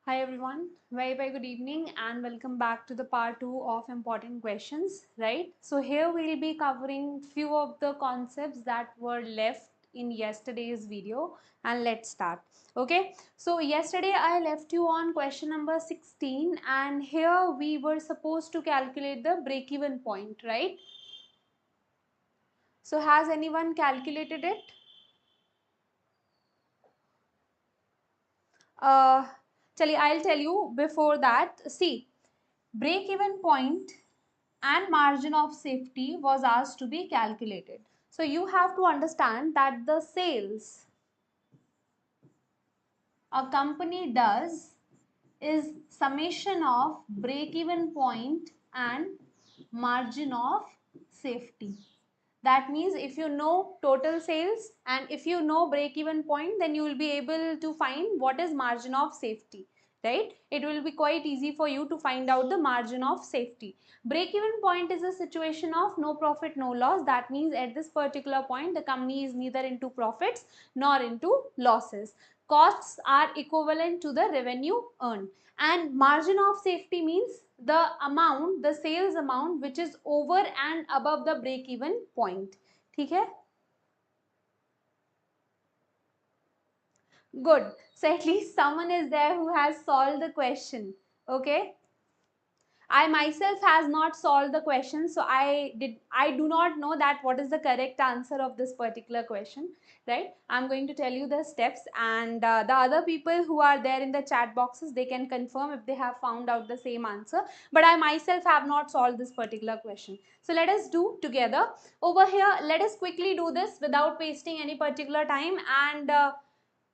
Hi everyone, very good evening and welcome back to the part 2 of important questions, right? So here we'll be covering few of the concepts that were left in yesterday's video, and let's start. Okay, so yesterday I left you on question number 16 and here we were supposed to calculate the break-even point, right? So has anyone calculated it? I'll tell you before that. See, break-even point and margin of safety was asked to be calculated. So you have to understand that the sales a company does is summation of break-even point and margin of safety. That means if you know total sales and if you know break-even point, then you will be able to find what is margin of safety, right? It will be quite easy for you to find out the margin of safety. Break-even point is a situation of no profit, no loss. That means at this particular point, the company is neither into profits nor into losses. Costs are equivalent to the revenue earned. And margin of safety means the amount, the sales amount which is over and above the break even point. ठीक है? Good. So at least someone is there who has solved the question. Okay. I myself has not solved the question, so I do not know that what is the correct answer of this particular question, right? I'm going to tell you the steps, and the other people who are there in the chat boxes, they can confirm if they have found out the same answer, but I myself have not solved this particular question. So let us do together. Over here, let us quickly do this without wasting any particular time, and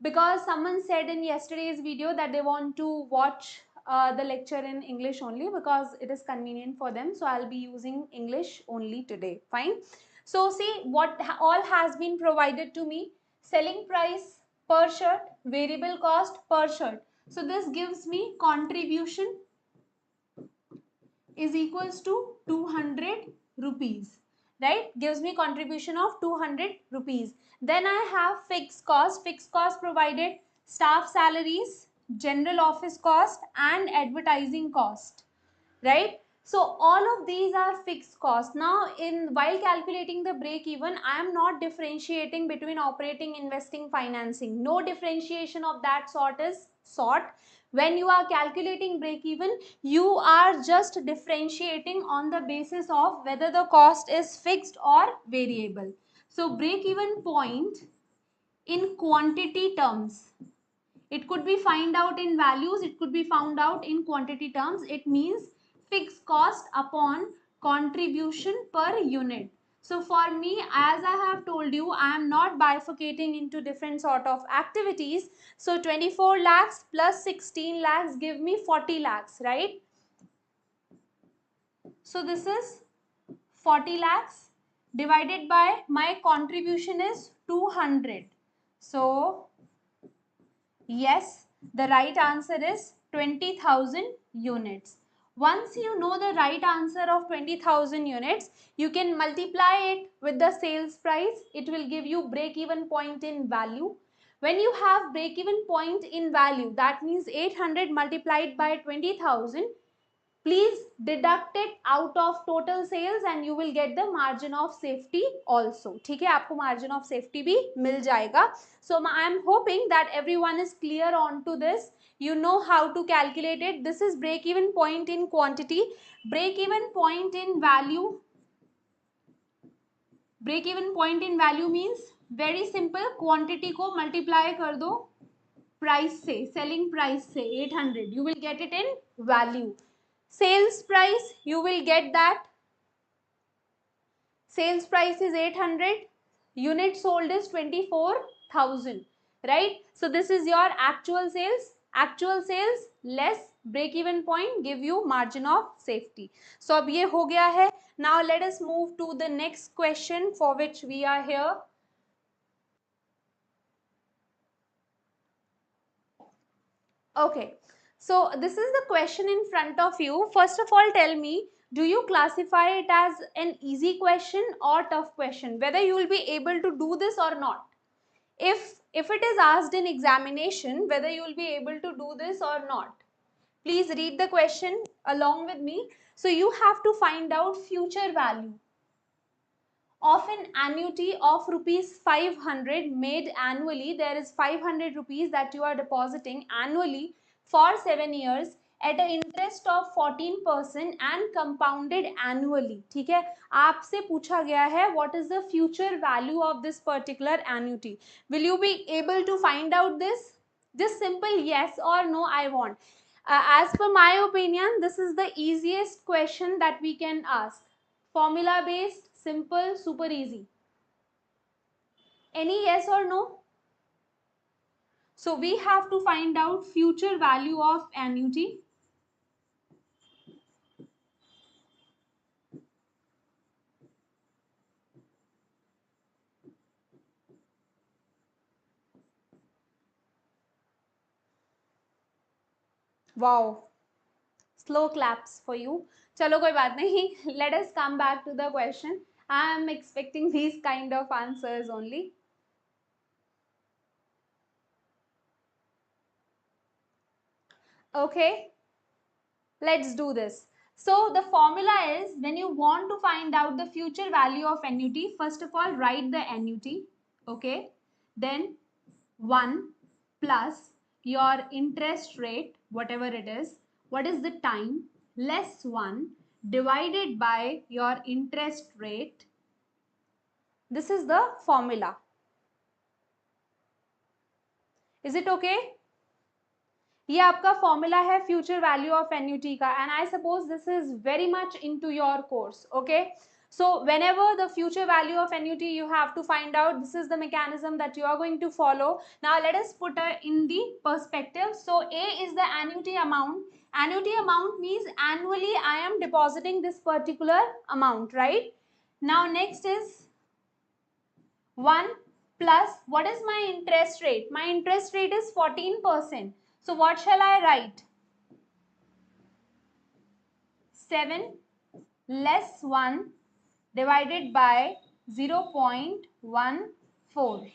because someone said in yesterday's video that they want to watch the lecture in English only because it is convenient for them, so I'll be using English only today. Fine. So see what all has been provided to me. Selling price per shirt, variable cost per shirt. So this gives me contribution is equals to 200 rupees, right? Gives me contribution of 200 rupees. Then I have fixed cost provided staff salaries, general office cost and advertising cost, right? So all of these are fixed costs. Now while calculating the break even, I am not differentiating between operating, investing, financing. No differentiation of that sort is sought. When you are calculating break even, you are just differentiating on the basis of whether the cost is fixed or variable. So break even point in quantity terms, it could be found out in values, it could be found out in quantity terms. It means fixed cost upon contribution per unit. So for me, as I have told you, I am not bifurcating into different sort of activities. So 24 lakhs plus 16 lakhs give me 40 lakhs, right? So this is 40 lakhs divided by my contribution is 200. So yes, the right answer is 20,000 units. Once you know the right answer of 20,000 units, you can multiply it with the sales price. It will give you break-even point in value. When you have break-even point in value, that means 800 multiplied by 20,000. Please deduct it out of total sales and you will get the margin of safety also. ठीक है, आपको margin of safety भी मिल जाएगा. So I am hoping that everyone is clear on to this. You know how to calculate it. This is break even point in quantity, break even point in value. Break even point in value means very simple, quantity को multiply कर दो price से, selling price से 800, you will get it in value. Sales price, you will get that sales price is 800, unit sold is 24,000, right? So this is your actual sales less break even point give you margin of safety. So अब ये हो गया है. Now let us move to the next question for which we are here. Okay, so this is the question in front of you. First of all, tell me, do you classify it as an easy question or tough question? Whether you will be able to do this or not. If it is asked in examination, whether you will be able to do this or not. Please read the question along with me. So you have to find out future value of an annuity of rupees 500 made annually. There is 500 rupees that you are depositing annually for 7 years at an interest of 14% and compounded annually. ठीक है, आपसे पूछा गया है what is the future value of this particular annuity. Will you be able to find out this? Just simple yes or no I want. As per my opinion, this is the easiest question that we can ask. Formula based, simple, super easy. Any yes or no? So we have to find out future value of annuity. Wow, slow claps for you. चलो कोई बात नहीं. Let us come back to the question. I am expecting these kind of answers only. Okay, let's do this. So the formula is, when you want to find out the future value of annuity, first of all write the annuity. Okay, then 1 plus your interest rate, whatever it is, what is the time, less 1 divided by your interest rate. This is the formula. Is it okay? ये आपका formula है future value of annuity का, and I suppose this is very much into your course. Okay, so whenever the future value of annuity you have to find out, this is the mechanism that you are going to follow. Now let us put in the perspective. So A is the annuity amount. Annuity amount means annually I am depositing this particular amount, right? Now next is 1 plus, what is my interest rate? My interest rate is 14%. So what shall I write? 7 less 1 divided by 0.14.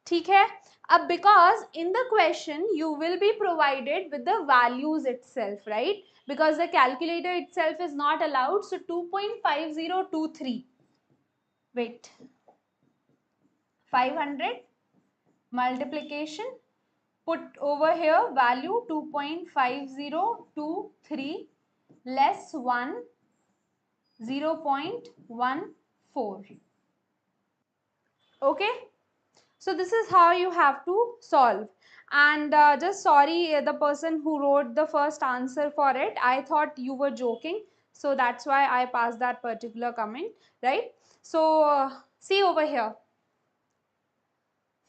ठीक है. अब because in the question you will be provided with the values itself, right? Because the calculator itself is not allowed. So 2.5023. Wait. 500 multiplication. Put over here value 2.5023 less 1 0.14. Okay, so this is how you have to solve. And just sorry, the person who wrote the first answer for it, I thought you were joking, so that's why I passed that particular comment, right? So see over here.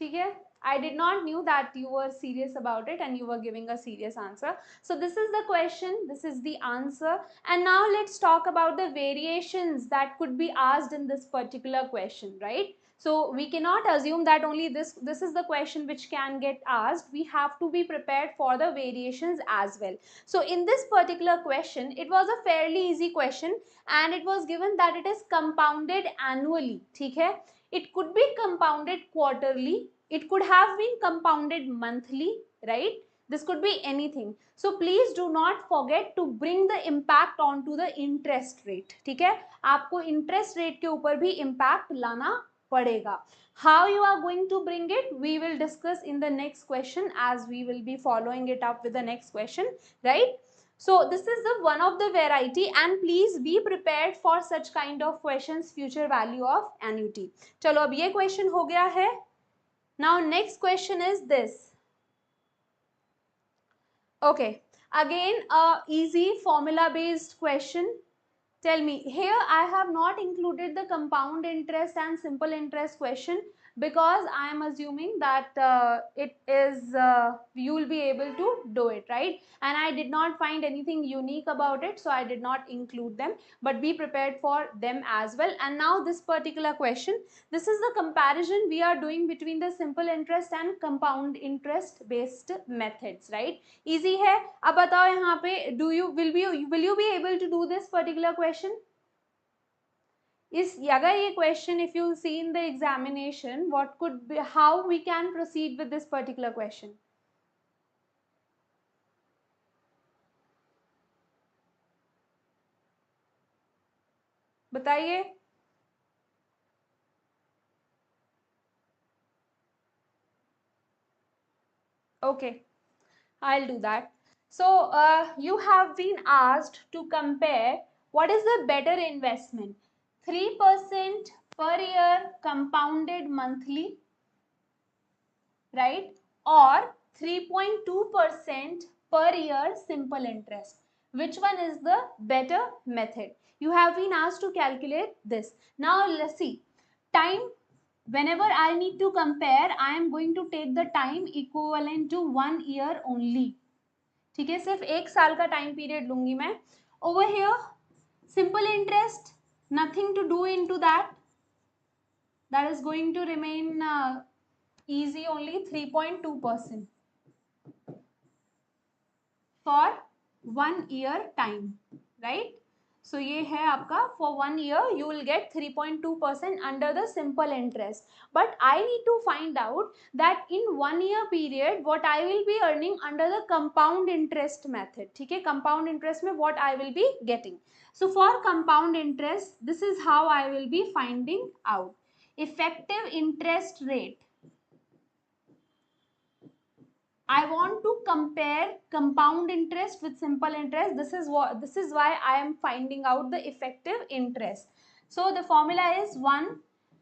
ठीक है, I did not knew that you were serious about it and you were giving a serious answer. So this is the question, this is the answer, and now let's talk about the variations that could be asked in this particular question, right? So we cannot assume that only this is the question which can get asked. We have to be prepared for the variations as well. So in this particular question, it was a fairly easy question and it was given that it is compounded annually. ठीक है, it could be compounded quarterly, it could have been compounded monthly, right? This could be anything. So please do not forget to bring the impact onto the interest rate. ठीक है, आपको interest rate के ऊपर भी impact लाना पड़ेगा. How you are going to bring it, we will discuss in the next question, as we will be following it up with the next question, right? So this is the one of the variety, and please be prepared for such kind of questions, future value of annuity. चलो अब ये question हो गया है. Now next question is this. Okay, again a easy formula based question. Tell me, here I have not included the compound interest and simple interest question because I am assuming that it is you will be able to do it, right? And I did not find anything unique about it, so I did not include them, but be prepared for them as well. And now this particular question, this is the comparison we are doing between the simple interest and compound interest based methods, right? Easy है. अब बताओ यहाँ पे will you be able to do this particular question? अगर ये question, if you see in the examination, what could be, how we can proceed with this particular question? बताइए। Okay, I'll do that. So you have been asked to compare what is the better investment, 3% per year compounded monthly, right, or 3.2% per year simple interest. Which one is the better method? You have been asked to calculate this. Now let's see. Time, whenever I need to compare, I am going to take the time equivalent to 1 year only. ठीक है, सिर्फ 1 साल का time period लूंगी मैं. Over here, simple interest, nothing to do into that. That is going to remain easy, only 3.2% for 1 year time, right? So ये है आपका for 1 year you will get 3.2% under the simple interest. But I need to find out that in 1 year period what I will be earning under the compound interest method. ठीक है, compound interest में what I will be getting. So for compound interest, this is how I will be finding out. Effective interest rate. I want to compare compound interest with simple interest. This is why I am finding out the effective interest. So the formula is 1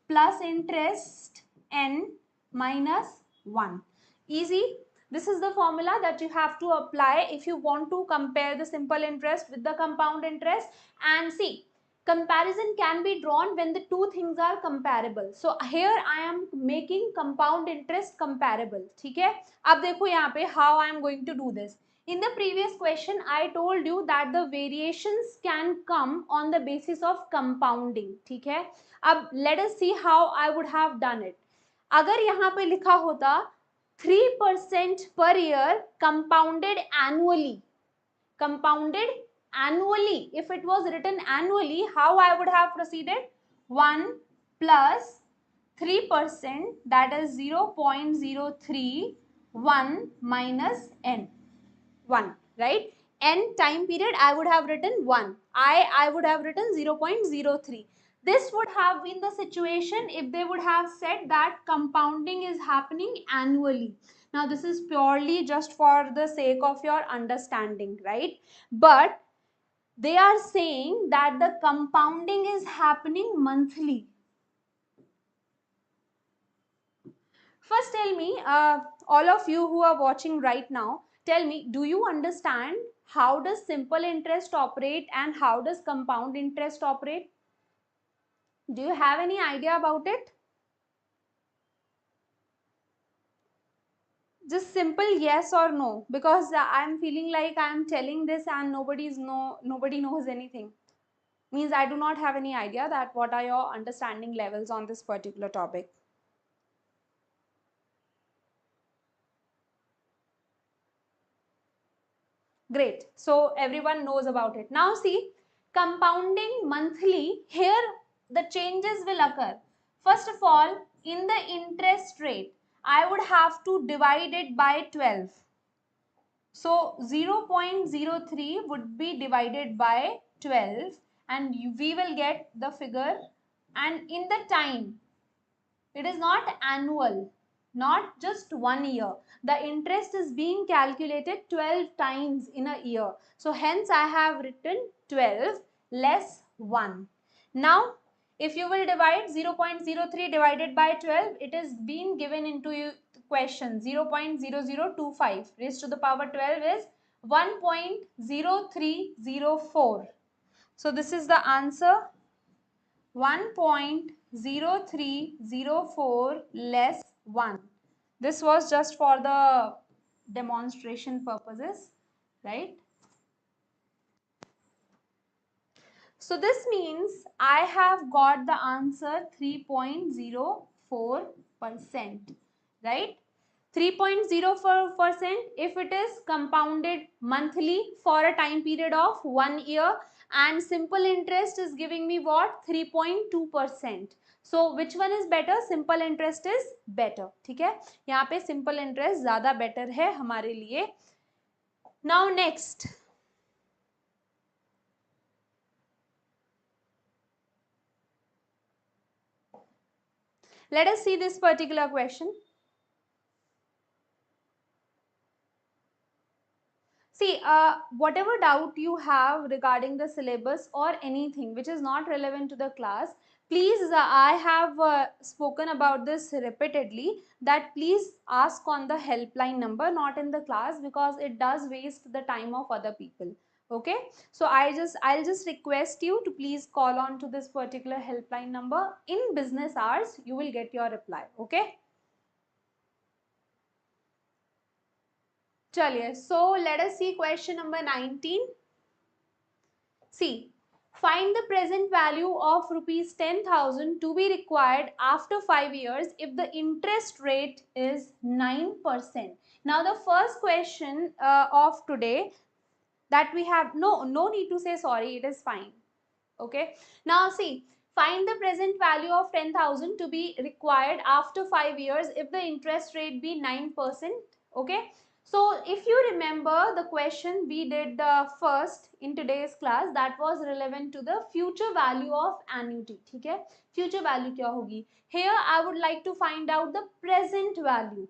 plus interest n minus 1. Easy. This is the formula that you have to apply if you want to compare the simple interest with the compound interest. And see, comparison can be drawn when the two things are comparable. So here I am making compound interest comparable. ठीक है, अब देखो यहाँ पे how I am going to do this. In the previous question I told you that the variations can come on the basis of compounding. ठीक है, अब let us see how I would have done it. अगर यहाँ पे लिखा होता 3% per year compounded annually, if it was written annually, how I would have proceeded? 1 plus 3%, that is 0.03, 1 minus n, 1, right? N time period I would have written 1, I would have written 0.03. This would have been the situation if they would have said that compounding is happening annually. Now this is purely just for the sake of your understanding, right? But they are saying that the compounding is happening monthly. First tell me, all of you who are watching right now, tell me, do you understand how does simple interest operate and how does compound interest operate? Do you have any idea about it? Just simple yes or no, because I am feeling like I am telling this and nobody knows anything. Means I do not have any idea that what are your understanding levels on this particular topic. Great. So everyone knows about it. Now see, compounding monthly, here the changes will occur. First of all, in the interest rate, I would have to divide it by 12. So 0.03 would be divided by 12 and we will get the figure. And in the time, it is not annual, not just 1 year. The interest is being calculated 12 times in a year. So hence I have written 12 less 1. Now if you will divide 0.03 divided by 12, it is being given into you question 0.0025 raised to the power 12 is 1.0304. So this is the answer, 1.0304 less 1. This was just for the demonstration purposes, right? So this means I have got the answer 3.04%, right? 3.04% if it is compounded monthly for a time period of 1 year, and simple interest is giving me what? 3.2%. So which one is better? Simple interest is better. ठीक है, यहाँ पे simple interest ज़्यादा better है हमारे लिए. Now next, Let us see this particular question. See, whatever doubt you have regarding the syllabus or anything which is not relevant to the class, please, I have spoken about this repeatedly, that please ask on the helpline number, not in the class, because it does waste the time of other people. Okay, so I'll just request you to please call on to this particular helpline number. In business hours, you will get your reply. Okay. Chaliye, so let us see question number 19. See, find the present value of rupees 10,000 to be required after 5 years if the interest rate is 9%. Now the first question of today that we have, no need to say sorry, it is fine. Okay, now see, find the present value of 10,000 to be required after 5 years if the interest rate be 9%. Okay, so if you remember the question we did first in today's class, that was relevant to the future value of annuity. Okay, future value kya hogi? Here I would like to find out the present value.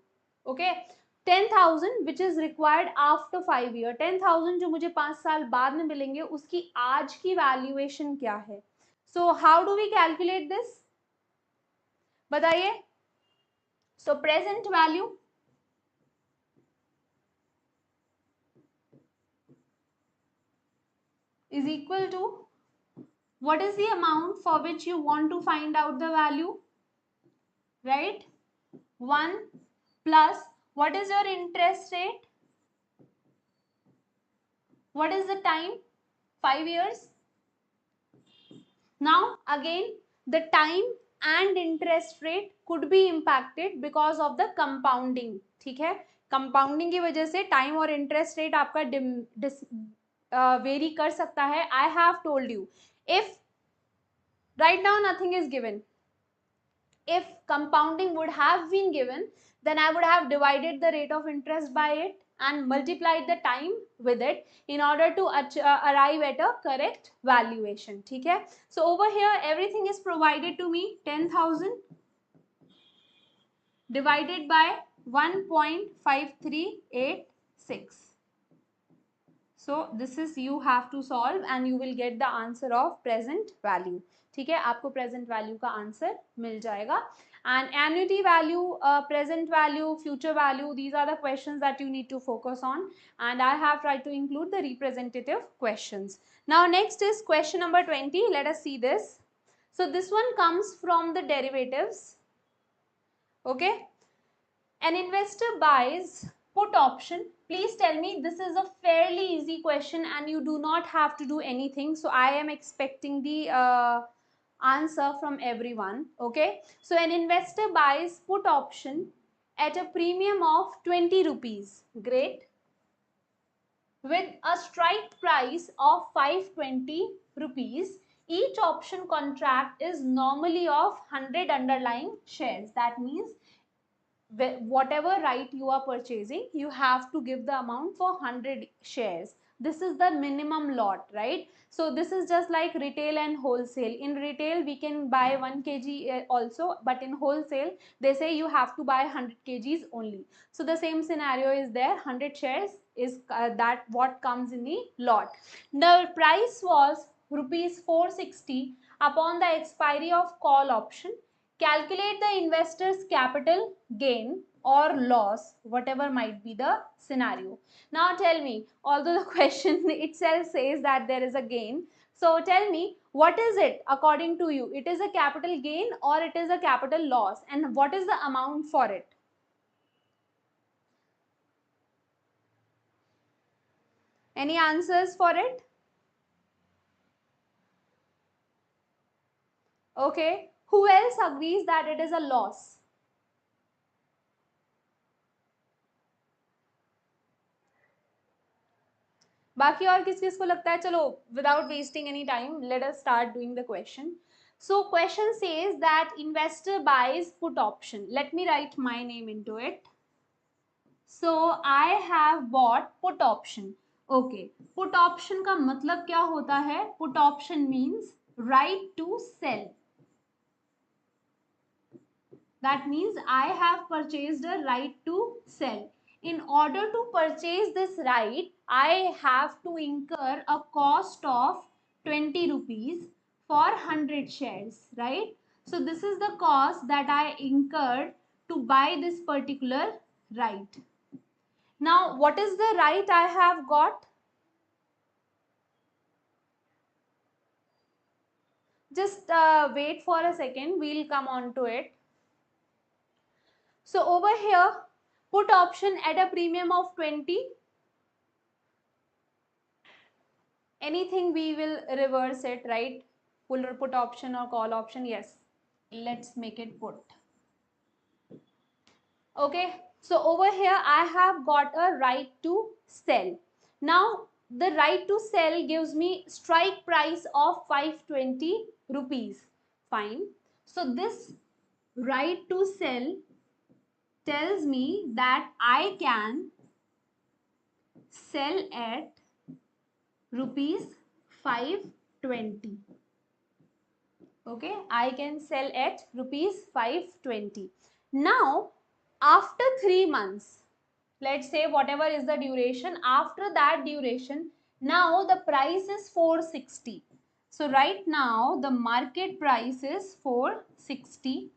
Okay, 10,000 which is required after 5 year, 10,000 जो मुझे 5 साल बाद में मिलेंगे उसकी आज की valuation क्या है? So how do we calculate this? बताइए. So present value is equal to, what is the amount for which you want to find out the value? Right? 1 plus, what is your interest rate? What is the time? 5 years. Now again, the time and interest rate could be impacted because of the compounding. ठीक है, compounding की वजह से time और interest rate आपका vary कर सकता है. I have told you, if right now nothing is given, if compounding would have been given, then I would have divided the rate of interest by it and multiplied the time with it in order to arrive at a correct valuation. ठीक है, so over here everything is provided to me. 10,000 divided by 1.5386. So this is, you have to solve and you will get the answer of present value. ठीक है, आपको present value का answer मिल जाएगा. And annuity value, present value, future value, these are the questions that you need to focus on, and I have tried to include the representative questions. Now next is question number 20. Let us see this. So this one comes from the derivatives. Okay, an investor buys put option. Please tell me, this is a fairly easy question and you do not have to do anything. So I am expecting the answer from everyone. Okay, so an investor buys put option at a premium of 20 rupees. Great. With a strike price of 520 rupees. Each option contract is normally of 100 underlying shares. That means whatever right you are purchasing, you have to give the amount for 100 shares. This is the minimum lot, right? So this is just like retail and wholesale. In retail we can buy 1 kg also, but in wholesale they say you have to buy 100 kgs only. So the same scenario is there. 100 shares is that what comes in the lot. The price was rupees 460 upon the expiry of call option. Calculate the investor's capital gain or loss, whatever might be the scenario. Now tell me, although the question itself says that there is a gain, so tell me, what is it according to you? It is a capital gain or it is a capital loss, and what is the amount for it? Any answers for it? Okay, who else agrees that it is a loss? बाकी और किस किस को लगता है? चलो, without wasting any time, let us start doing the question. So question says that investor buys put option. Let me write my name into it. So I have bought put option. Okay, put option का मतलब क्या होता है? Put option means right to sell. That means I have purchased a right to sell. In order to purchase this right, I have to incur a cost of 20 rupees for 100 shares, right? So this is the cost that I incurred to buy this particular right. Now, what is the right I have got? Just wait for a second, we'll come on to it. So over here, put option at a premium of 20. Anything we will reverse it, right? Put option or call option, yes. Let's make it put. Okay, so over here I have got a right to sell. Now the right to sell gives me strike price of 520 rupees. Fine. So this right to sell tells me that I can sell at rupees 520. Okay, I can sell at rupees 520. Now, after 3 months, let's say whatever is the duration, after that duration, now the price is 460. So right now the market price is 460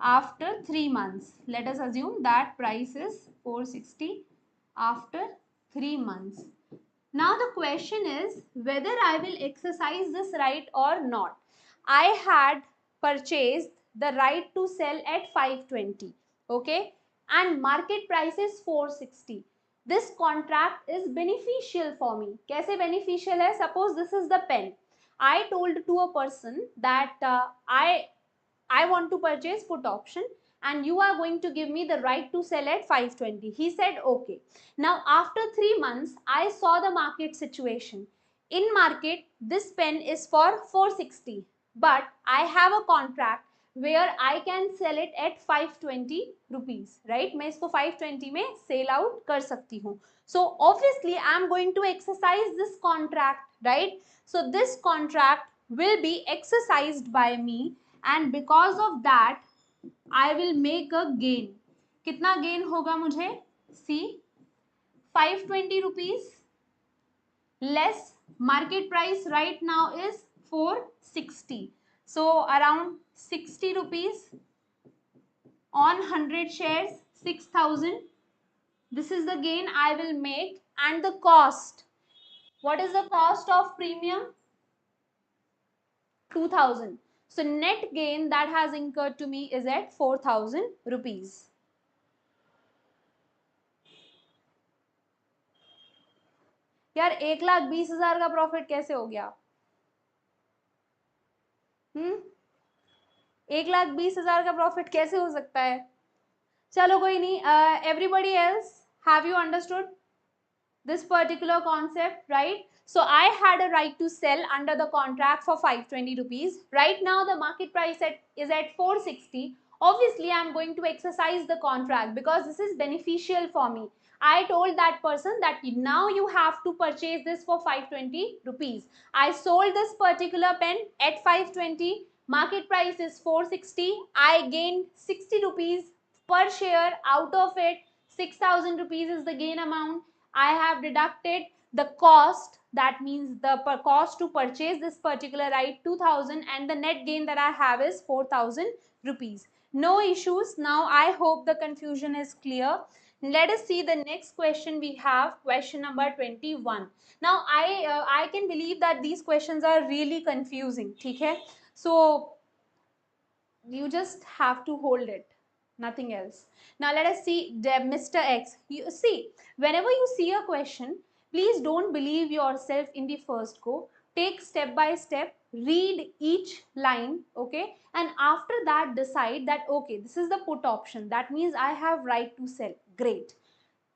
after 3 months. Let us assume that price is 460 after 3 months. Now the question is whether I will exercise this right or not. I had purchased the right to sell at 520, okay, and market price is 460. This contract is beneficial for me. कैसे beneficial है? Suppose this is the pen. I told to a person that I want to purchase put option and you are going to give me the right to sell at 520. He said okay. Now after 3 months, I saw the market situation. In market, this pen is for 460, but I have a contract where I can sell it at 520 rupees, right? मैं इसको 520 में sell out कर सकती हूँ. So obviously I am going to exercise this contract, right? So this contract will be exercised by me and because of that I will make a gain. कितना gain होगा मुझे? See, 520 rupees less market price right now is 460. So around 60 rupees on 100 shares, 6,000. This is the gain I will make and the cost. What is the cost of premium? 2,000. So net gain that has incurred to me is at 4,000 rupees. यार 1,20,000 का profit कैसे हो गया? 1,20,000 का profit कैसे हो सकता है? चलो कोई नहीं. Everybody else, have you understood this particular concept, right? So I had a right to sell under the contract for 520 rupees. Right now the market price is at 460. Obviously I am going to exercise the contract because this is beneficial for me. I told that person that now you have to purchase this for 520 rupees. I sold this particular pen at 520. Market price is 460. I gained 60 rupees per share. Out of it, 6,000 rupees is the gain amount. I have deducted the cost, that means the cost to purchase this particular right, 2,000, and the net gain that I have is 4,000 rupees. No issues. Now I hope the confusion is clear. Let us see the next question we have, question number 21. Now I can believe that these questions are really confusing. Okay? So you just have to hold it. Nothing else. Now let us see Mr. X. You see, whenever you see a question, please don't believe yourself in the first go. Take step by step, read each line, okay? And after that decide that, okay, this is the put option. That means I have right to sell. Great.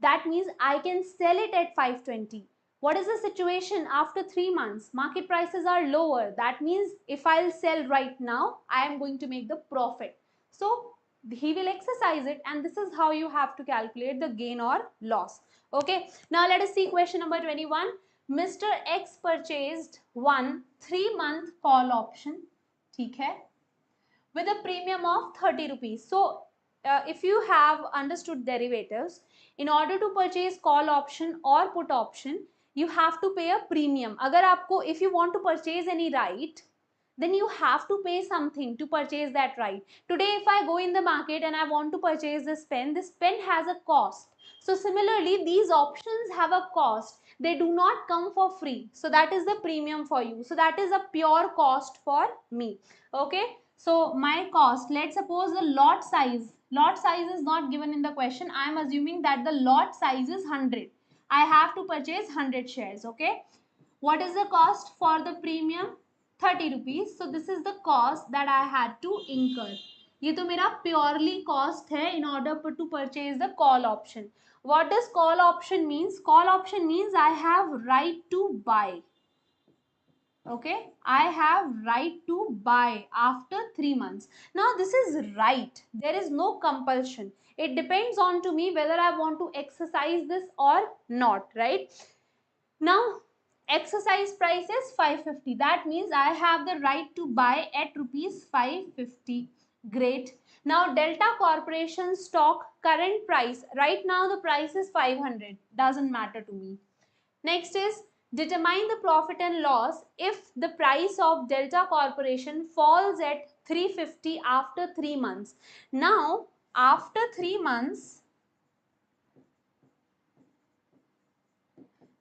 That means I can sell it at 520. What is the situation after 3 months? Market prices are lower. That means if I'll sell right now, I am going to make the profit. So he will exercise it, and this is how you have to calculate the gain or loss. Okay. Now let us see question number 21. Mr. X purchased one 3-month call option. ठीक है? With a premium of 30 rupees. So if you have understood derivatives, in order to purchase call option or put option, you have to pay a premium. अगर आपको, if you want to purchase any right, then you have to pay something to purchase that right. Today, if I go in the market and I want to purchase this pen has a cost. So similarly, these options have a cost. They do not come for free. So that is the premium for you. So that is a pure cost for me. Okay. So my cost, let's suppose the lot size is not given in the question. I am assuming that the lot size is 100. I have to purchase 100 shares. Okay. What is the cost for the premium? 30 rupees. So this is the cost that I had to incur. ये तो मेरा purely cost है in order to purchase the call option. What does call option means? Call option means I have right to buy. Okay, I have right to buy after 3 months. Now this is right. There is no compulsion. It depends on to me whether I want to exercise this or not, right? Now exercise price is 550. That means I have the right to buy at rupees 550. Great. Now Delta Corporation stock current price. Right now the price is 500. Doesn't matter to me. Next is determine the profit and loss if the price of Delta Corporation falls at 350 after 3 months. Now after 3 months,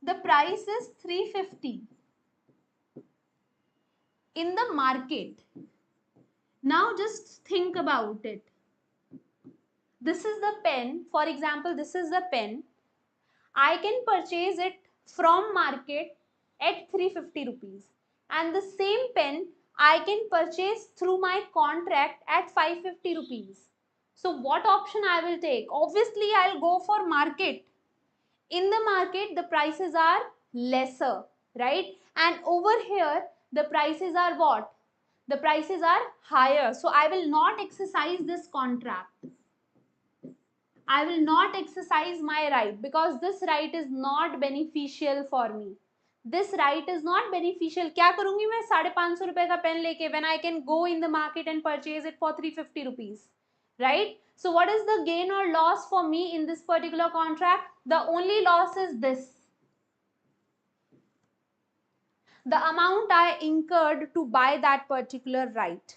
the price is 350 in the market. Now just think about it. This is the pen. For example, this is the pen. I can purchase it from market at 350 rupees. And the same pen I can purchase through my contract at 550 rupees. So what option I will take? Obviously, I'll go for market. In the market, the prices are lesser, right? And over here, the prices are what? The prices are higher. So I will not exercise this contract. I will not exercise my right because this right is not beneficial for me. This right is not beneficial. क्या करूँगी मैं 550 रुपए का pen लेके when I can go in the market and purchase it for 350 rupees, right? So what is the gain or loss for me in this particular contract? The only loss is this. The amount I incurred to buy that particular right.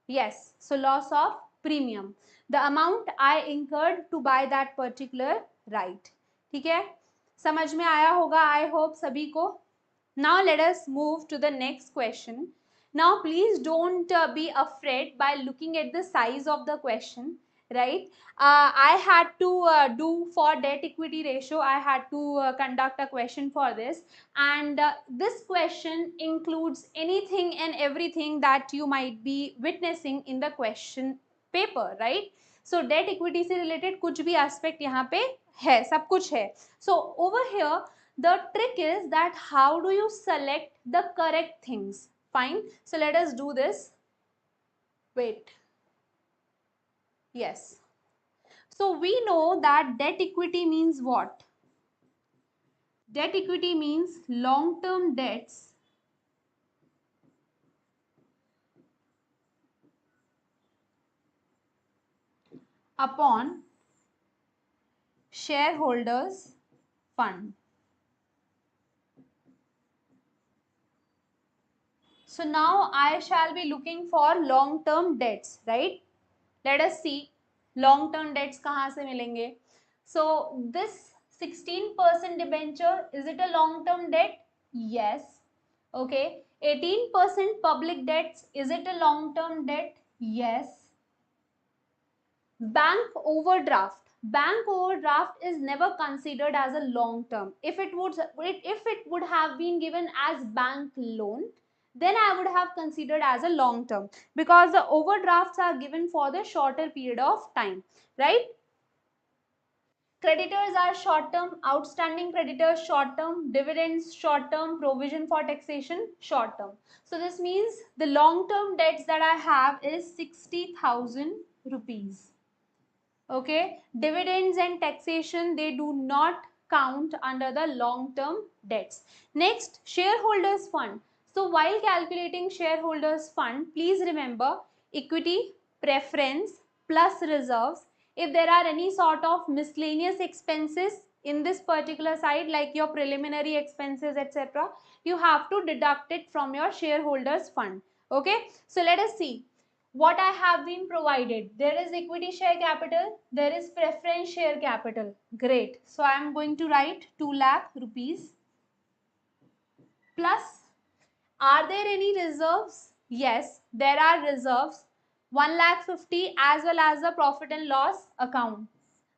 Yes, so loss of premium. The amount I incurred to buy that particular right. ठीक है, समझ में आया होगा I hope सभी को. Now let us move to the next question. Now please don't be afraid by looking at the size of the question, right? I had to do for debt equity ratio, I had to conduct a question for this, and this question includes anything and everything that you might be witnessing in the question paper, right? So debt equity से related कुछ भी aspect यहाँ पे है, सब कुछ है. So over here the trick is that how do you select the correct things? Fine. So let us do this. Wait. Yes. So we know that debt equity means what? Debt equity means long-term debts upon shareholders' fund. So now I shall be looking for long-term debts, right? Let us see long-term debts कहाँ से मिलेंगे. So this 16% debenture, is it a long-term debt? Yes. Okay. 18% public debts, is it a long-term debt? Yes. Bank overdraft. Bank overdraft is never considered as a long-term. If it would have been given as bank loan, then I would have considered as a long term because the overdrafts are given for the shorter period of time, right? Creditors are short term, outstanding creditors short term, dividends short term, provision for taxation short term. So this means the long term debts that I have is 60,000 rupees. Okay, dividends and taxation, they do not count under the long term debts. Next, shareholders fund. So while calculating shareholders fund, please remember equity, preference, plus reserves. If there are any sort of miscellaneous expenses in this particular side, like your preliminary expenses, etc., you have to deduct it from your shareholders fund. Okay, so let us see what I have been provided. There is equity share capital, there is preference share capital. Great. So I am going to write 2 lakh rupees plus, are there any reserves? Yes, there are reserves, 1,50,000 as well as the profit and loss account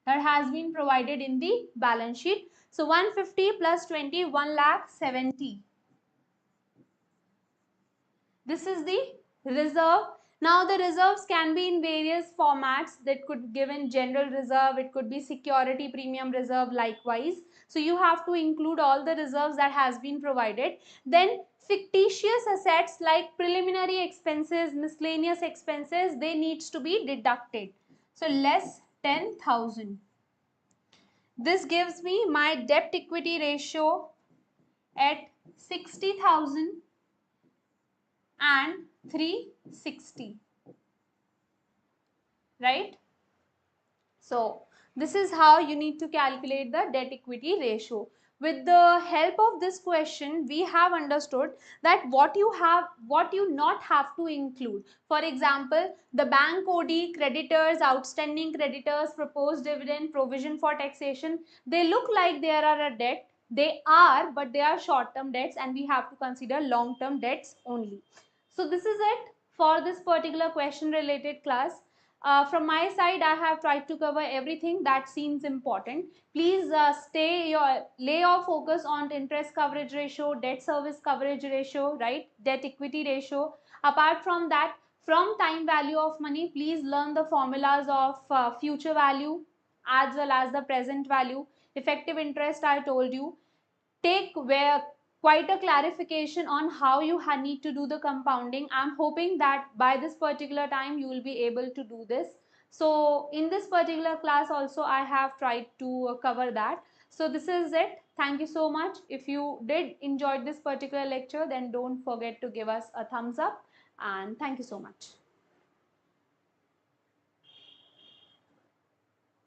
that has been provided in the balance sheet. So 150 plus 20, 1,70,000. This is the reserve. Now the reserves can be in various formats. That could give in general reserve, it could be security premium reserve likewise. So you have to include all the reserves that has been provided. Then fictitious assets like preliminary expenses, miscellaneous expenses, they needs to be deducted. So less 10,000. This gives me my debt equity ratio at 60,000 and 360, right? So this is how you need to calculate the debt equity ratio. With the help of this question, we have understood that what you not have to include. For example, the bank OD, creditors, outstanding creditors, proposed dividend, provision for taxation, they look like they are a debt. They are, but they are short-term debts and we have to consider long-term debts only. So this is it for this particular question related class. From my side, I have tried to cover everything that seems important. Please lay your focus on interest coverage ratio, debt service coverage ratio, right? Debt equity ratio. Apart from that, from time value of money, please learn the formulas of future value as well as the present value. Effective interest, I told you. Take where quite a clarification on how you need to do the compounding. I'm hoping that by this particular time you will be able to do this. So in this particular class also I have tried to cover that. So this is it. Thank you so much. If you did enjoy this particular lecture, then don't forget to give us a thumbs up, and thank you so much.